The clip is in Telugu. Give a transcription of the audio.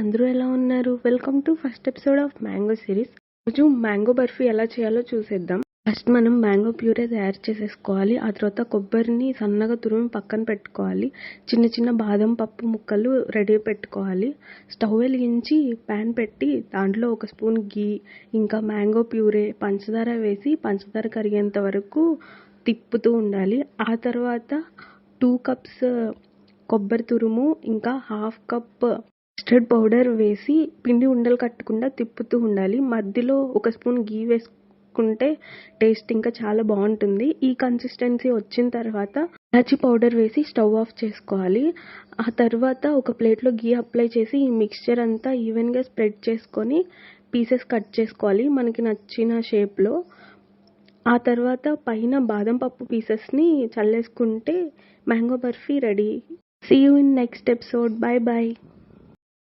అందరూ ఎలా ఉన్నారు? Welcome to first episode of mango series. రోజు మ్యాంగో బర్ఫీ ఎలా చేయాలో చూసేద్దాం. ఫస్ట్ మనం మ్యాంగో ప్యూరే తయారు చేసేసుకోవాలి. ఆ తర్వాత కొబ్బరిని సన్నగా తురిమి పక్కన పెట్టుకోవాలి. చిన్న చిన్న బాదం పప్పు ముక్కలు రెడీ పెట్టుకోవాలి. స్టవ్ వెలిగించి ప్యాన్ పెట్టి దాంట్లో 1 స్పూన్ గీ, ఇంకా మ్యాంగో ప్యూరే, పంచదార వేసి పంచదార కరిగేంత వరకు తిప్పుతూ ఉండాలి. ఆ తర్వాత 2 కప్స్ కొబ్బరి తురుము, ఇంకా 1/2 కప్ కస్టర్డ్ పౌడర్ వేసి పిండి ఉండలు కట్టకుండా తిప్పుతూ ఉండాలి. మధ్యలో 1 స్పూన్ గీ వేసుకుంటే టేస్ట్ ఇంకా చాలా బాగుంటుంది. ఈ కన్సిస్టెన్సీ వచ్చిన తర్వాత ఇలాచీ పౌడర్ వేసి స్టవ్ ఆఫ్ చేసుకోవాలి. ఆ తర్వాత ఒక ప్లేట్లో గీ అప్లై చేసి ఈ మిక్స్చర్ అంతా ఈవెన్గా స్ప్రెడ్ చేసుకొని పీసెస్ కట్ చేసుకోవాలి మనకి నచ్చిన షేప్లో. ఆ తర్వాత పైన బాదం పప్పు పీసెస్ని చల్లేసుకుంటే mango barfi ready. See you in next episode. Bye bye.